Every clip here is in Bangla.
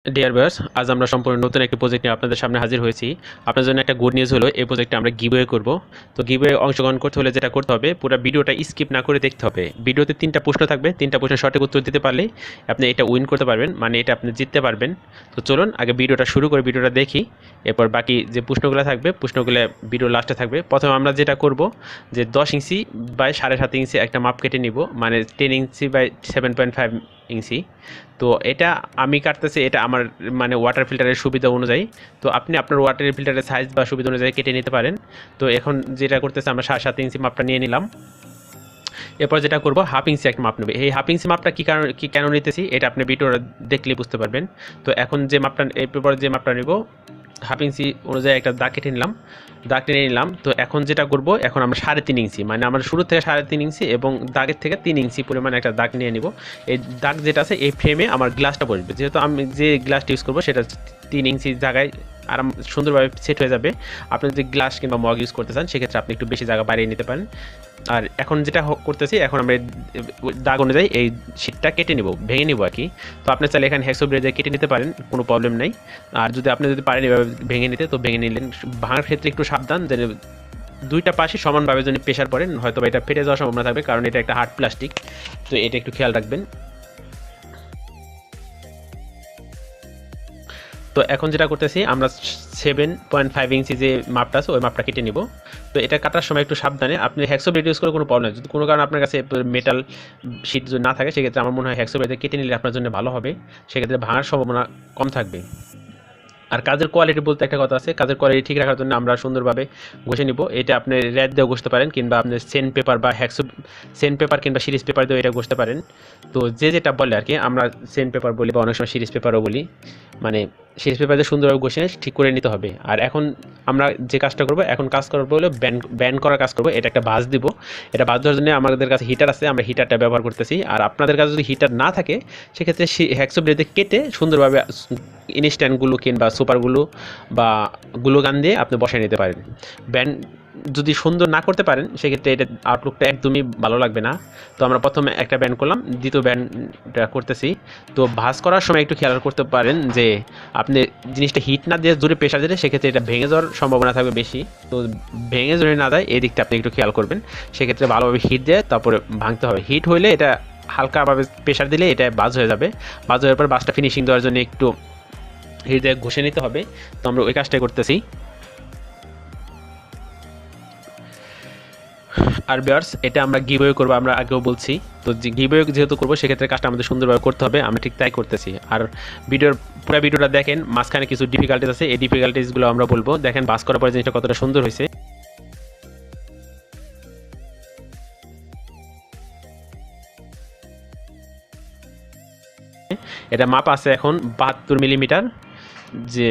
ডিয়ার ভিউয়ার্স, আজ আমরা সম্পূর্ণ নতুন একটি প্রজেক্ট নিয়ে আপনাদের সামনে হাজির হয়েছি। আপনার জন্য একটা গুড নিউজ হলো, এই প্রজেক্টে আমরা গিভওয়ে করব। তো গিভওয়ে অংশগ্রহণ করতে হলে যেটা করতে হবে, পুরো ভিডিওটা স্কিপ না করে দেখতে হবে। ভিডিওতে 3টা প্রশ্ন থাকবে, 3টা প্রশ্নের সঠিক উত্তর দিতে পারলে আপনি এটা উইন করতে পারবেন, মানে এটা আপনি জিততে পারবেন। তো চলুন আগে ভিডিওটা শুরু করে ভিডিওটা দেখি, এরপর বাকি যে প্রশ্নগুলো থাকবে প্রশ্নগুলো ভিডিও লাস্টে থাকবে। প্রথমে আমরা যেটা করব যে 10 ইঞ্চি বাই 7.5 ইঞ্চি একটা মাপ কেটে নিব, মানে 10 ইঞ্চি বাই 7.5 ইঞ্চি। তো এটা আমি কাটতেছি, এটা আমার মানে ওয়াটার ফিল্টারের সুবিধা অনুযায়ী। তো আপনি আপনার ওয়াটার ফিল্টারের সাইজ বা সুবিধা অনুযায়ী কেটে নিতে পারেন। তো এখন যেটা করতেছে, আমরা 7.5 ইঞ্চি মাপটা নিয়ে নিলাম। এরপর যেটা করব, হাফ ইঞ্চি একটা মাপ নেবে। এই হাফ ইঞ্চি মাপটা কি কেন নিতেছি, এটা আপনি ভিডিওটা দেখলে বুঝতে পারবেন। তো এখন যে মাপটা, এরপর যে মাপটা নেব, হাফ ইঞ্চি অনুযায়ী একটা দাগ কেটে নিলাম, দাগ টেনে নিলাম। তো এখন যেটা করব, এখন আমরা 3.5 ইঞ্চি, মানে আমরা শুরু থেকে 3.5 ইঞ্চি এবং দাগের থেকে 3 ইঞ্চি পরিমাণে একটা দাগ নিয়ে নিব। এই দাগ যেটা আছে, এই ফ্রেমে আমার গ্লাসটা বসবে, যেহেতু আমি যে গ্লাসটা ইউজ করবো সেটা 3 ইঞ্চি জায়গায় আরাম সুন্দরভাবে সেট হয়ে যাবে। আপনি যদি গ্লাস কিংবা মগ ইউজ করতে চান, সেক্ষেত্রে আপনি একটু বেশি জায়গা বাড়িয়ে নিতে পারেন। আর এখন যেটা করতেছি, এখন আমরা দাগ অনুযায়ী এই শীটটা কেটে নিব, ভেঙে নিব আর কি। তো আপনি চাইলে এখানে হ্যাকসো ব্লেডে কেটে নিতে পারেন, কোনো প্রবলেম নাই। আর যদি পারেন এভাবে ভেঙে নিতে, তো ভেঙে নিলেন। ভাঙার ক্ষেত্রে একটু সাবধান, যেন দুইটা পাশে সমানভাবে যদি প্রেশার পড়েন, হয়তো এটা ফেটে যাওয়ার সম্ভাবনা থাকবে, কারণ এটা একটা হার্ড প্লাস্টিক। তো এটা একটু খেয়াল রাখবেন। তো এখন যেটা করতেছি, আমরা 7.5 ইঞ্চি যে মাপটা আছে, ওই মাপটা কেটে নিব। তো এটা কাটার সময় একটু সাবধানে, আপনি হ্যাকসো ব্লেড ইউজ করে কোনো প্রবলেম নেই। যদি কোনো কারণে আপনার কাছে মেটাল শিট যদি না থাকে, সেক্ষেত্রে আমার মনে হয় হ্যাকসো ব্লেডে কেটে নিলে আপনার জন্য ভালো হবে, সেক্ষেত্রে ভাঙার সম্ভাবনা কম থাকবে। আর কাজের কোয়ালিটি বলতে একটা কথা আছে, কাজের কোয়ালিটি ঠিক রাখার জন্য আমরা সুন্দরভাবে ঘষে নিব। এটা আপনি র্যাক দিয়েও ঘষতে পারেন, কিংবা আপনি সেন পেপার বা হ্যাকসো সেন পেপার কিংবা সিরিজ পেপার দিয়েও এটা ঘষতে পারেন। তো যে যেটা বলে আর কি, আমরা সেন পেপার বলি বা অনেক সময় সিরিজ পেপারও বলি, মানে সিরিজ পেপার দিয়ে সুন্দরভাবে ঘষে ঠিক করে নিতে হবে। আর এখন আমরা যে কাজটা করবো, এখন কাজ করবো হলো ব্যান্ড করার কাজ করবো। এটা একটা বাস দিব, এটা বাস দেওয়ার জন্য আমাদের কাছে হিটার আছে, আমরা হিটারটা ব্যবহার করতেছি। আর আপনাদের কাছে যদি হিটার না থাকে, সেক্ষেত্রে হ্যাকসো ব্লেডে কেটে সুন্দরভাবে ইনস্ট্যান্টগুলো কিংবা সুপারগুলো বা গ্লু গান দিয়ে আপনি বসায় নিতে পারেন। ব্যান্ড যদি সুন্দর না করতে পারেন, সেক্ষেত্রে এটা আউটলুকটা একদমই ভালো লাগবে না। তো আমরা প্রথমে একটা ব্যান্ড করলাম, দ্বিতীয় ব্যান্ডটা করতেছি। তো ভাঁজ করার সময় একটু খেয়াল করতে পারেন যে আপনি জিনিসটা হিট না দিয়ে জোরে প্রেশার দিলে, সেক্ষেত্রে এটা ভেঙে যাওয়ার সম্ভাবনা থাকবে বেশি। তো ভেঙে জোরে না দেয়, এই দিকটা আপনি একটু খেয়াল করবেন। সেক্ষেত্রে ভালোভাবে হিট দিয়ে তারপরে ভাঙতে হবে। হিট হইলে এটা হালকাভাবে প্রেশার দিলে এটা বাজ হয়ে যাবে। বাজ হওয়ার পর বাসটা ফিনিশিং দেওয়ার জন্য একটু হৃদয় ঘষে নিতে হবে। তো আমরা ওই কাজটাই করতেছি। আর ভিউয়ার্স, এটা আমরা গিভওয়ে করবো, আমরা আগেও বলছি। তো গিভওয়ে যেহেতু করবো, সেক্ষেত্রে কাজটা আমাদের সুন্দরভাবে করতে হবে, আমরা ঠিক তাই করতেছি। আর পুরো ভিডিওটা দেখেন, মাঝখানে কিছু ডিফিকাল্টিস আছে, এই ডিফিকাল্টিসগুলো আমরা বলবো। দেখেন বাস করার পরে জিনিসটা কতটা সুন্দর হয়েছে। এটা মাপ আছে এখন 72 মিলিমিটার, যে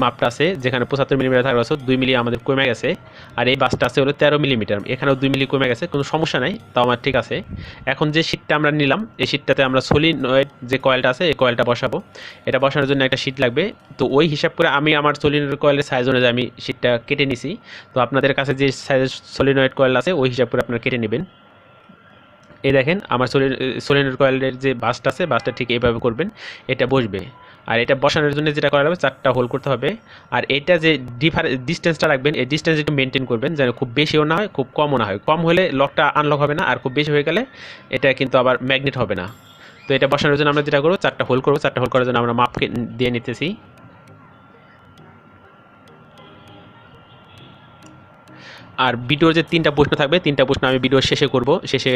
মাপটা আছে, যেখানে 75 মিলিমিটার থাকার কথা 2 মিলি আমাদের কমে গেছে। আর এই বাসটা আছে হলো 13 মিলিমিটার, এখানেও 2 মিলি কমে গেছে, কোনো সমস্যা নাই, তাও আমার ঠিক আছে। এখন যে শীটটা আমরা নিলাম, এই শীটটাতে আমরা সলিনয়েড যে কয়েলটা আছে, এই কয়েলটা বসাবো। এটা বসানোর জন্য একটা শীট লাগবে। তো ওই হিসাব করে আমি আমার সলিনয়েড কয়েলের সাইজ অনুযায়ী আমি শীটটা কেটে নিছি। তো আপনাদের কাছে যে সাইজের সলিনয়েড কয়েল আছে, ওই হিসাব করে আপনারা কেটে নেবেন। এই দেখেন আমার সলিনয়েড কয়েলের যে বাসটা আছে, বাসটা ঠিক এইভাবে করবেন, এটা বসবে। আর এটা বসানোর জন্য যেটা করা হবে, 4টা হোল করতে হবে। আর এটা যে ডিস্টেন্সটা রাখবেন, এই ডিস্টেন্স একটু মেনটেন করবেন, যেন খুব বেশিও না হয়, খুব কমও না হয়। কম হলে লকটা আনলক হবে না, আর খুব বেশি হয়ে গেলে এটা কিন্তু আবার ম্যাগনেট হবে না। তো এটা বসানোর জন্য আমরা যেটা করবো, 4টা হোল করবো। 4টা হোল করার জন্য আমরা মাপ দিয়ে নিতেছি। আর ভিডিওর যে 3টা প্রশ্ন থাকবে, 3টা প্রশ্ন আমি ভিডিওর শেষে করব, শেষে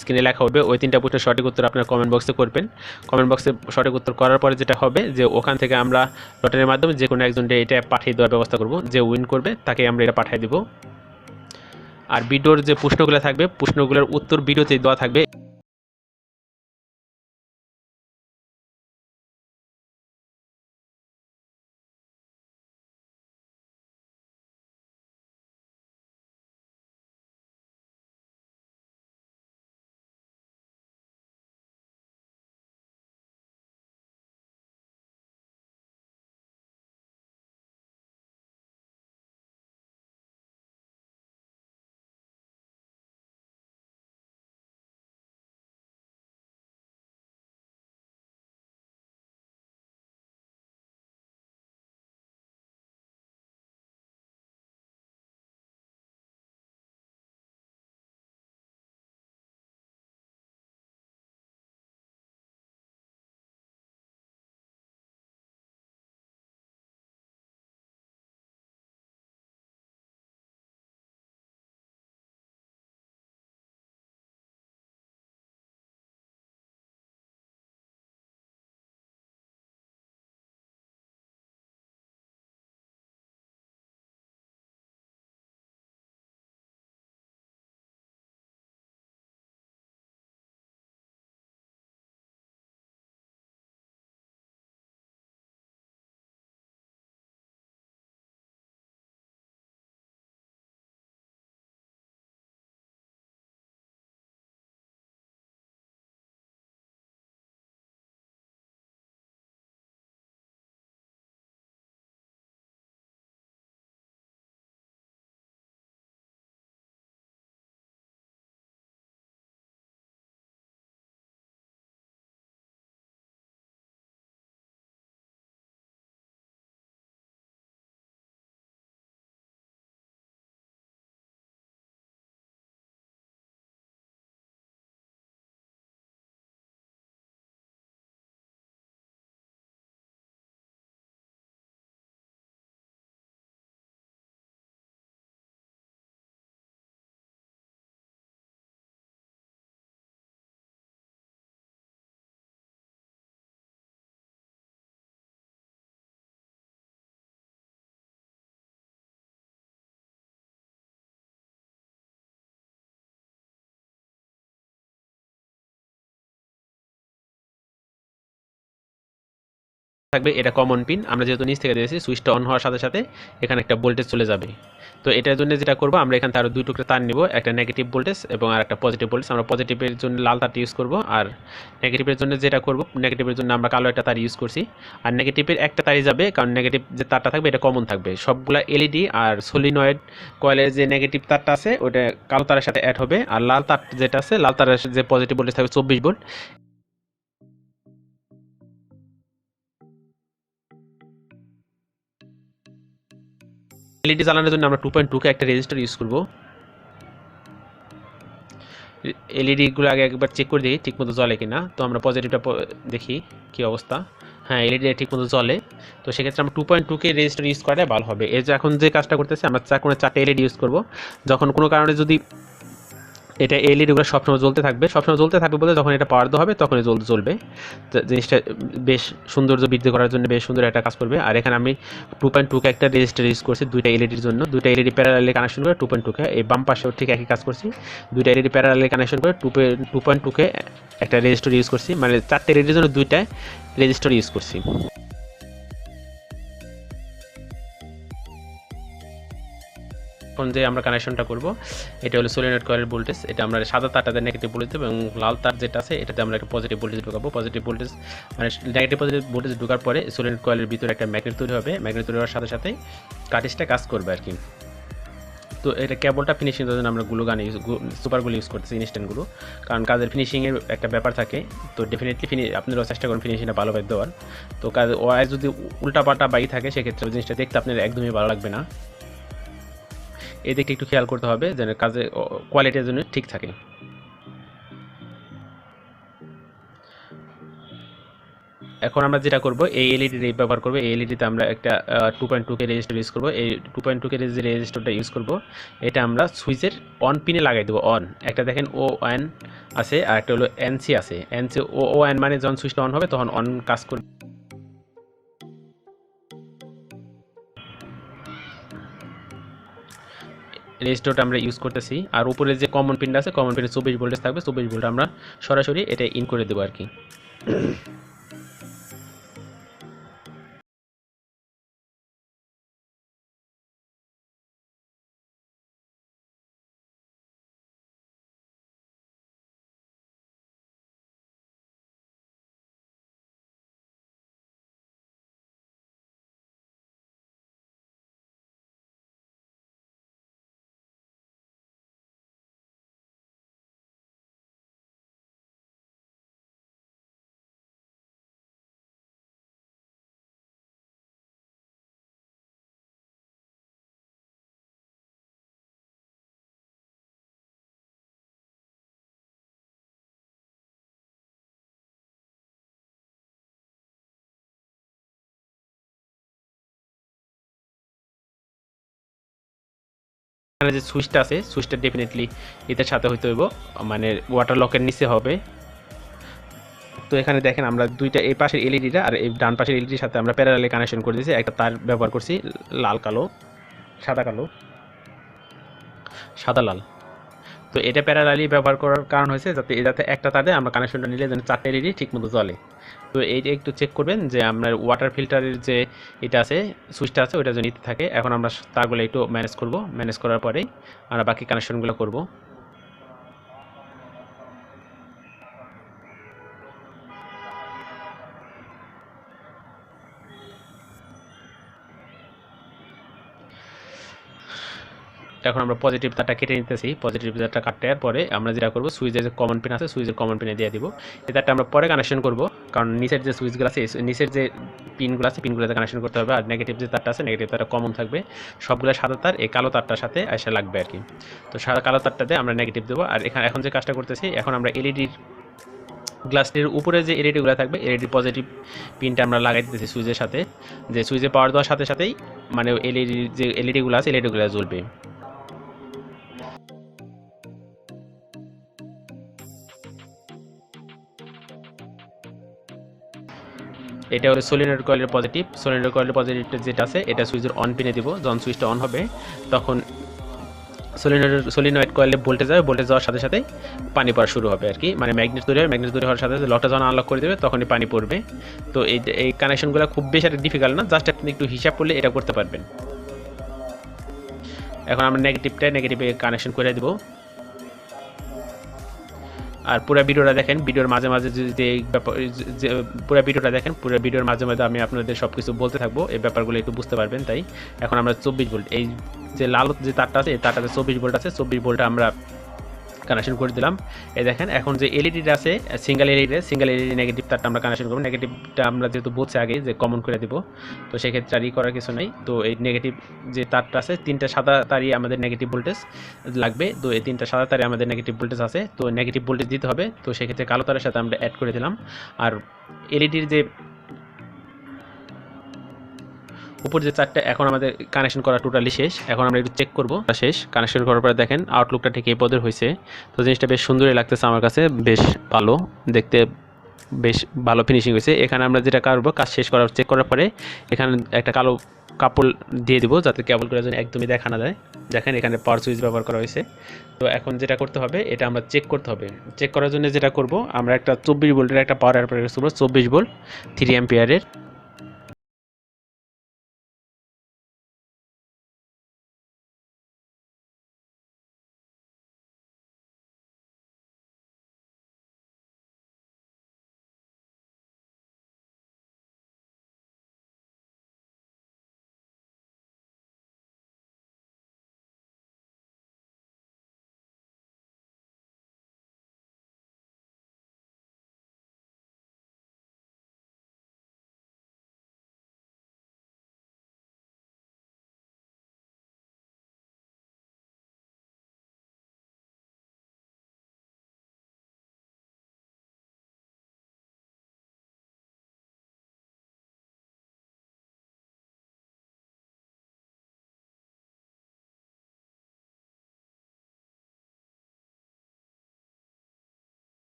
স্ক্রিনে লেখা হবে। ওই 3টা প্রশ্নের সঠিক উত্তর আপনার কমেন্ট বক্সে করবেন। কমেন্ট বক্সে সঠিক উত্তর করার পরে যেটা হবে, যে ওখান থেকে আমরা লটারির মাধ্যমে যে কোনো একজনকে এটা পাঠিয়ে দেওয়ার ব্যবস্থা করব। যে উইন করবে তাকে আমরা এটা পাঠিয়ে দেবো। আর ভিডিওর যে প্রশ্নগুলো থাকবে, প্রশ্নগুলোর উত্তর ভিডিওতে দেওয়া থাকবে। থাকবে এটা কমন পিন, আমরা যেহেতু নিচ থেকে দিয়েছি সুইচটা অন হওয়ার সাথে সাথে এখানে একটা ভোল্টেজ চলে যাবে। তো এটার জন্য যেটা করব, আমরা এখান থেকে আরও দুই টুকরা তার নিব, একটা নেগেটিভ ভোল্টেজ এবং আর একটা পজিটিভ ভোল্টেজ। আমরা পজিটিভের জন্য লাল তারটা ইউজ করব, আর নেগেটিভের জন্য যেটা করব, নেগেটিভের জন্য আমরা কালো একটা তার ইউজ করছি। আর নেগেটিভের একটা তারই যাবে, কারণ নেগেটিভ যে তারটা থাকবে এটা কমন থাকবে। সবগুলা এলইডি আর সলিনয়েড কয়েলের যে নেগেটিভ তারটা আছে ওটা কালো তারের সাথে অ্যাড হবে, আর লাল তার যেটা আছে লাল তারের যে পজিটিভ ভোল্টেজ থাকবে 24 ভোল্ট। এলইডি জ্বালানোর জন্য আমরা 2.2 কে একটা রেজিস্টার ইউজ করব। এলইডিগুলো আগে একবার চেক করে দেখি ঠিকমতো জ্বলে কিনা। তো আমরা পজিটিভটা দেখি কি অবস্থা। হ্যাঁ, এলইডি ঠিকমতো জ্বলে। তো সেক্ষেত্রে আমরা 2.2 কে রেজিস্টার ইউজ করাটাই ভালো হবে। এই যে এখন যে কাজটা করতেছি, আমরা চারটে এলইডি ইউজ করব। যখন কোনো কারণে যদি এটা এলইডিগুলো সবসময় জ্বলতে থাকবে, সবসময় জ্বলতে থাকবে বলতে যখন এটা পাওয়ার দেওয়া হবে তখনই জ্বলবে। তো জিনিসটা বেশ সৌন্দর্য বৃদ্ধি করার জন্য বেশ সুন্দর একটা কাজ করবে। আর এখানে আমি 2.2 কে একটা রেজিস্টার ইউজ করছি দুইটা এলইডির জন্য। দুইটা এলইডি প্যারালালি কানেকশন করে 2.2 কে, এই বাম পাশেও ঠিক একই কাজ করছি। দুইটা এলইডি প্যারালালি কানেকশন করে 2.2 কে একটা রেজিস্টার ইউজ করছি, মানে চারটে এলইডির জন্য দুইটা রেজিস্টার ইউজ করছি। এখন যে আমরা কানেকশনটা করব এটা হলো সলিনয়েড কয়েলের ভোল্টেজ। এটা আমরা সাদা তারটাতে নেগেটিভ ভোল্টেজ দেবো এবং লাল তার যেটা আছে এটাতে আমরা একটা পজিটিভ ভোল্টেজ ঢুকাবো। পজিটিভ ভোল্টেজ মানে নেগেটিভ পজিটিভ ভোল্টেজ ঢোকার পরে সলিনয়েড কয়েলের ভিতরে একটা ম্যাগনেট তৈরি হবে। ম্যাগনেট তৈরি হওয়ার সাথে সাথে কাটিসটা কাজ করবে আর কি। তো এটা কেবলটা ফিনিশিং জন্য আমরা সুপার সুপারগুলো ইউজ করতেছি, ইনস্ট্যান্টগুলো, কারণ কাজের ফিনিশিংয়ের একটা ব্যাপার থাকে। তো ডেফিনেটলি আপনারাও চেষ্টা করুন ফিনিশিংটা ভালোভাবে দেওয়ার। তো কাজ ওয়ার যদি উল্টাপাল্টা বাই থাকে সেক্ষেত্রে ওই জিনিসটা দেখতে আপনার একদমই ভালো লাগবে না। এই দিকটা একটু খেয়াল করতে হবে যেন কাজে কোয়ালিটির জন্য ঠিক থাকে। এখন আমরা যেটা করব এই এলইডি ব্যবহার করব। এই এলইডিতে আমরা একটা 2.2 কে রেজিস্টার ইউজ করব। এই 2.2 কে যে রেজিস্টারটা ইউজ করব এটা আমরা সুইচের অন পিনে লাগাই দেবো। অন একটা দেখেন ও অন আছে, আর একটা হলো এনসি আছে। এনসি ও অন মানে যখন সুইচটা অন হবে তখন অন কাজ করবে। রেজিস্টারটা আমরা ইউজ করতেছি। আর উপরে যে কমন পিনটা আছে কমন পিনে 24 ভোল্টেজ থাকবে। 24 ভোল্ট আমরা সরাসরি এটা ইন করে দেবো আর কি। এখানে যে সুইচটা আছে সুইচটা ডেফিনেটলি এটার সাথে হইতে হইব, মানে ওয়াটার লকের নিচে হবে। তো এখানে দেখেন আমরা দুইটা এই পাশের এলইডিটা আর এই ডান পাশের এলইডির সাথে আমরা প্যারালালি কানেকশন করে দিয়েছি। একটা তার ব্যবহার করছি লাল কালো, সাদা কালো, সাদা লাল। তো এটা প্যারালালি ব্যবহার করার কারণ হয়েছে যাতে একটা তারে আমরা কানেকশনটা নিলে যেন চারটে এলইডি ঠিকমতো জ্বলে। তো এইটা একটু চেক করবেন যে আপনার ওয়াটার ফিল্টারের যে এটা আছে সুইচটা আছে ওইটা যেন নিতে থাকে। এখন আমরা তারগুলো একটু ম্যানেজ করব, ম্যানেজ করার পরেই আমরা বাকি কানেকশনগুলো করব। এখন আমরা পজিটিভ তারটা কেটে নিতেছি। পজিটিভ তারটা কাটার পরে আমরা যেটা করব সুইচের যে কমন পিন আছে সুইচের কমন পিনে দিয়ে দিব। এই তারটা আমরা পরে কানেকশন করব, কারণ নিচের যে সুইচগুলো আছে নিচের যে পিনগুলো আছে পিনগুলোতে কানেকশন করতে হবে। আর নেগেটিভ যে তারটা আছে নেগেটিভ তারটা কমন থাকবে। সবগুলো সাদা তার এই কালো তারটার সাথে এসে লাগবে আর কি। তো সাদা কালো তারটাতে আমরা নেগেটিভ দেবো। আর এখন যে কাজটা করতেছি, এখন আমরা এলইডির গ্লাসটির উপরে যে এলইডিগুলো থাকবে এলইডি পজিটিভ পিনটা আমরা লাগাই দিতেছি সুইচের সাথে। যে সুইচে পাওয়ার দেওয়ার সাথে সাথেই মানে এলইডির যে এলইডিগুলো আছে এলইডিগুলো জ্বলবে। এটা হলো সলিনয়েড কয়েলের পজিটিভ। সলিনয়েড কয়েলের পজিটিভটা যেটা আছে এটা সুইচের অন পিনে দিব। যখন সুইচটা অন হবে তখন সলিনয়েড কয়েলে ভোল্টেজ যাবে, ভোল্টেজ যাওয়ার সাথে সাথে পানি পড়া শুরু হবে আর কি, মানে ম্যাগনেট তৈরি হবে, ম্যাগনেট তৈরি হওয়ার সাথে সাথে লকটা যখন আনলক করে দেবে তখনই পানি পড়বে। তো এই কানেকশনগুলো খুব বেশি একটা ডিফিকাল্ট না, জাস্ট আপনি একটু হিসাব করলে এটা করতে পারবেন। এখন আমরা নেগেটিভে কানেকশন করে দেবো। আর পুরো ভিডিওটা দেখেন, ভিডিওর মাঝে মাঝে যদি এই ব্যাপার পুরো ভিডিওটা দেখেন, পুরো ভিডিওর মাঝে মাঝে আমি আপনাদের সব কিছু বলতে থাকবো, এই ব্যাপারগুলো একটু বুঝতে পারবেন। তাই এখন আমরা 24 ভোল্ট, এই যে লাল যে তারটা আছে এই তারটাতে 24 ভোল্ট আছে, 24 ভোল্টটা আমরা কানেকশন করে দিলাম। এই দেখেন এখন যে এলইডিটা আছে সিঙ্গেল এলইডি নেগেটিভ তারটা আমরা কানেকশন করবো। নেগেটিভটা আমরা যেহেতু বলছি আগে যে কমন করে দিব, তো সেক্ষেত্রে আর করার কিছু নাই। তো এই নেগেটিভ যে তারটা আছে, 3টা সাদা তারই আমাদের নেগেটিভ ভোল্টেজ লাগবে। তো এই 3টা সাদা তারে আমাদের নেগেটিভ ভোল্টেজ আছে, তো নেগেটিভ ভোল্টেজ দিতে হবে। তো সেক্ষেত্রে কালো তারের সাথে আমরা অ্যাড করে দিলাম। আর এলইডির যে উপর যে চারটা এখন আমাদের কানেকশন করা টোটালি শেষ। এখন আমরা একটু চেক করবো শেষ কানেকশন করার পরে দেখেন আউটলুকটা ঠিক এই পদের হয়েছে। তো জিনিসটা বেশ সুন্দরই লাগতেছে আমার কাছে, বেশ ভালো দেখতে, বেশ ভালো ফিনিশিং হয়েছে। এখানে আমরা যেটা করবো, কাজ শেষ করার চেক করার পরে এখানে একটা কালো কাপড় দিয়ে দিব যাতে কেবলগুলো যেন একদমই দেখা না যায়। দেখেন এখানে পাওয়ার সুইচ ব্যবহার করা হয়েছে। তো এখন যেটা করতে হবে, এটা আমরা চেক করতে হবে। চেক করার জন্য যেটা করব, আমরা একটা 24 ভোল্টের একটা পাওয়ার অ্যাপ্লাই করব, 24 ভোল্ট 3 অ্যাম্পিয়ারের।